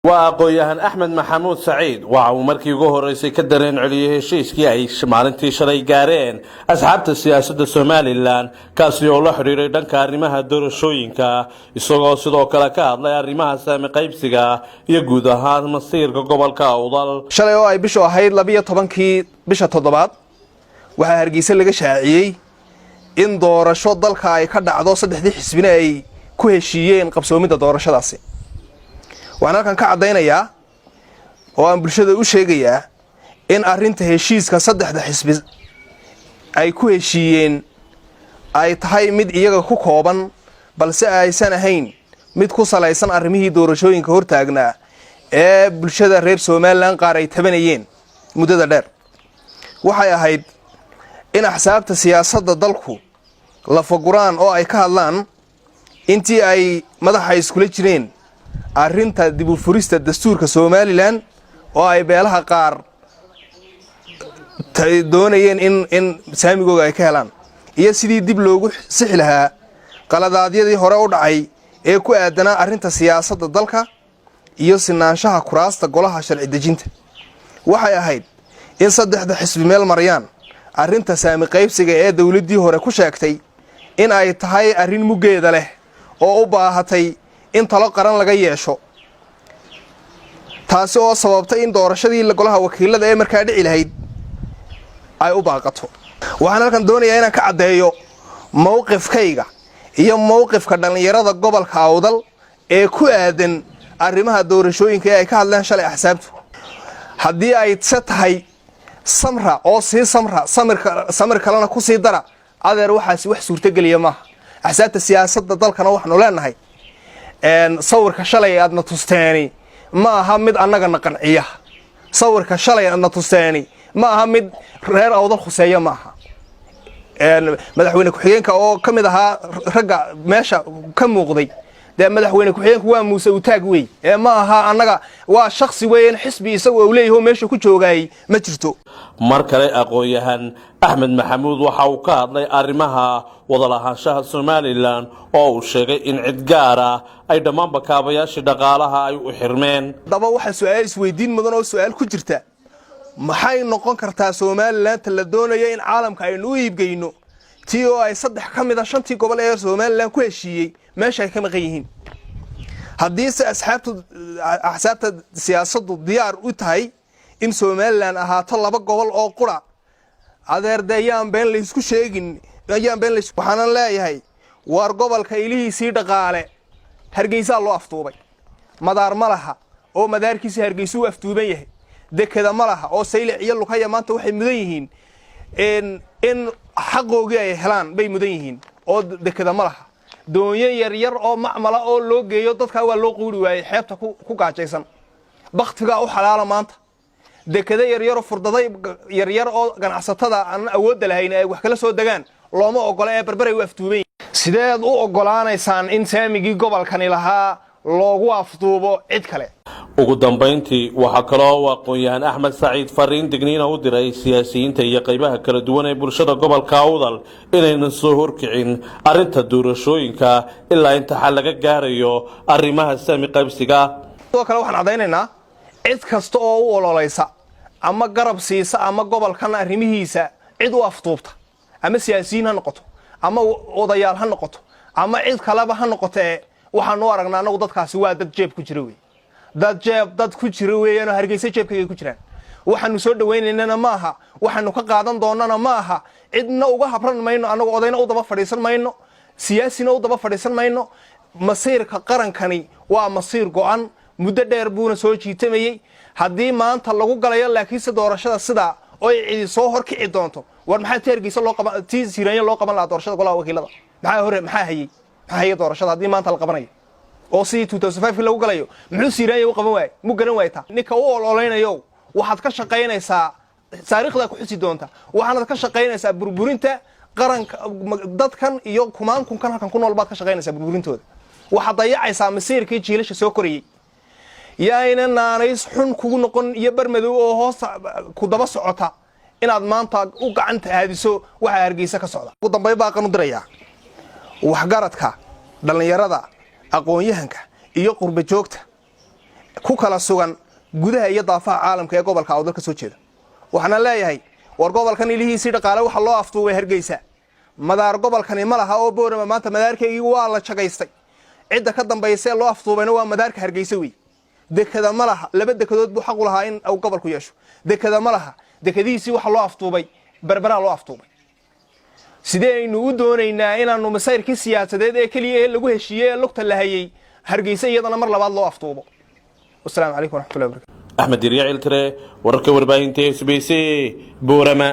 وأقوياهن أحمد محمود سعيد وعمركي جوهر رئيس كدرين عليه شيء كي مالنتي شري جارين أصحاب السياسة الصومالي لان كاسيو الله حريري دان كاريمها دور شوينكا يسوق صدق كلاكاد لا يريمها سامي قيبسيجا يجودها مصير قبل كأوضل شلي أي بيشو هاي لبيه طبعا كي بيشة تضبط وهرجيس اللي جشعي إن دور شو ضل كاي كذا عضو صدق دي حسبنا أي كوهشيين قبسومي دور شو داسي وأنا كان كعدينا يا وأنا برشة وشيء يا إن أرنت هشيز كصدق ده حسب أي كوهشيين أي تهاي مد إيجا كوكوبان بل سأي سنة هين مد كوصل أي سنة أرميه دور شوين كهور تاجنا برشة ريب سومال لان قاري تبنيين مدة در وحيا هيد إن حسابت السياسة ضلكو لفقران أو أي كهلان أنتي أي مدح يسكوليتشرين أرنتا دبو فوريستا الدستور كسومالي لان أو أي بيالها قار دونيين إن ساميقو أي كهلان إيا سيدي دب لوغو سحلها قلاداديدي هورا ودعي إيه كو أدنا أرنتا سياسة ضلكا إيا سنانشاها كراستا قولها شرعي دجينتا وحيا هيد إن صدح ده حسب ميل مريان أرنتا سامي قيبسيغا إيه دولدي هورا كوشاكتي إن أي تهاي أرين مجيدة له أو أباهتي إن طلق قران لغا يشو taasi oo sababtay in doorashadii la golaha wakiilada ee markaa dhici lahayd ay u baaqato waxaan halkan doonayaa inaan ka cadeeyo mowqifkayga iyo mowqifka dhalinyarada gobolka Awdal ee ku aadan arrimaha doorashooyinka ay ka hadlaan shalay axsaabtu haddii ay tahay samra oo si samir kalena ku sii dara adeer waxaas wax suurtageliya ma axsaabta siyaasadda dalkana waxaanu leenahay sawirka shalay aadna tusteeni ma aha mid annaga qanciya sawirka shalay aadna tusteeni ma aha mid reer Awdal khuseeyo ma aha madaxweyne ku-xigeenka oo kamid ahaa ragga meesha ka muuqday ده مدحوينه ku-xigeenku waa Muuse Utaag wey ma aha annaga waa shakhsi weyn xisbi isagu uu leeyahay meesha ku joogay ma jirto mar kale aqoonyahan Axmed Maxamuud waxa uu ka hadlay arrimaha wada lahaanshaha Soomaaliland oo uu sheegay in cid gaar ah ay dhamaan bakaabayaasha dhaqaalaha ay u xirmeen daba waxa su'aal isweydiin mudan oo su'aal ku jirta maxay noqon kartaa Soomaaliland la doonayo in caalamka ay u iibgeyno tii oo ay saddex kamid ah shantii gobol ee Soomaaliland ku heshiiyay meesha ay ka maqan yihiin haddii axsaabta siyaasaddu diyaar u tahay in Soomaaliland ahaato laba gobol oo qura adeerdayaan been la isku sheegin waxaan leeyahay war gobolka ilihiisii dhaqaale Hargeysa loo aftuubay madaar malaha oo madaarkiisa Hargeysa uu aftuuban yahay dekada malaha oo Saylic iyo Lukaya maanta waxay mudan yihiin in xaqooga ay helaan bay mudan yihiin oo dekada malaha doonyo yar oo macmala oo loo geeyo dadka waa loo quuri waayay xeebta ku gaajaysan baqtiga u xalaala maanta dekada yar furdaday yar oo ganacsatada aan awood lahayn ay wax kala soo dagaan looma ogola ee barbaray u aftuubay sideed u ogolaanaysaan in saamigii gobolkani lahaa loogu afduubo cid kale ugu dambeyntii waxa kale oo aqoonyahan Axmed Saciid Fariin digniina u diray siyaasiyiinta iyo qaybaha kala duwan ee bulshada gobolka Awdal inaynan soo horkicin arinta doorashooyinka ilaa inta xal laga gaarayo arrimaha saami qaybsiga sidoo kale waxaan cadeynaynaa cid kasta oo u ololeysa ama garab siisa ama gobolkan arrimihiisa cid u afduubta ama siyaasiyiin ha noqoto ama odayaal ha noqoto ama cid kaleba ha noqotee waxaan u aragnaa anagu dadkaasi waa dad jeeb ku jira wey dad ku jira weeyaan Hargeysa jeebkayga ku jiraan waxaanu soo dhaweynaynaa ma aha waxaanu ka qaadan doonana ma aha cidna uga habran mayno anagu odayna u daba fadhiisan mayno siyaasina u daba fadhiisan mayno masiirka qarankani waa masiir go'an muddo dheer buuna soo jiitamayay haddii maanta lagu galayo laakiinse doorashada sida oo ay cidi soo horkici doonto war maxaa Hargeysa loo qaban tii Siiraan loo qaban la doorashada golaha wakiilada maxaa hayay doorashada haddii maanta la qabanayo oo si 2005 lagu galayo muxuu Siiraan u qaban waay mu garan waayta ninka uu ololeynayo waxaad ka shaqeynaysaa taariikhda ku xisi doonta waxaad ka shaqeynaysaa burburinta qaranka dadkan iyo kumaankunkan halkan ku nool baad ka shaqeynaysaa burburintooda waxaad dayacaysaa masiirkii jiilasha soo koriyay yaayna naanays xun kugu noqon iyo barmadow oo hoos ku daba socota inaad maanta u gacanta haadiso waxa Hargeysa ka socda ugu dambeey baa qanu diraya wax garadka dhalinyarada aqoonyahanka iyo qurba joogta ku kala sugan gudaha iyo daafaha caalamka ee gobolka awdal ka soo jeeda waxaana leeyahay war gobolkan ilihiisii dhaqaale waxa loo aftuubay Hargeysa madaar gobolkani ma laha oo Boorama maanta madaarkeygii waa la jagaystay cidda ka dambeysay loo aftuubayna waa madaarka Hargeysa weey dekada ma laha laba dekadood buu xaq u lahaa in uu gobolku yeesho dekada ma laha dekadiisii waxa loo aftuubay Berbera loo aftuubay sideenaynu u doonaynaa inaanu masayrkii siyaasadeed ee kaliya ee lagu heshiiyay ee lugta la hayay Hargeysa iyadana mar labaad loo aftuubo والسلام عليكم ورحمة الله وبركاته أحمد رياعي التري وركب 40 TSBC بورما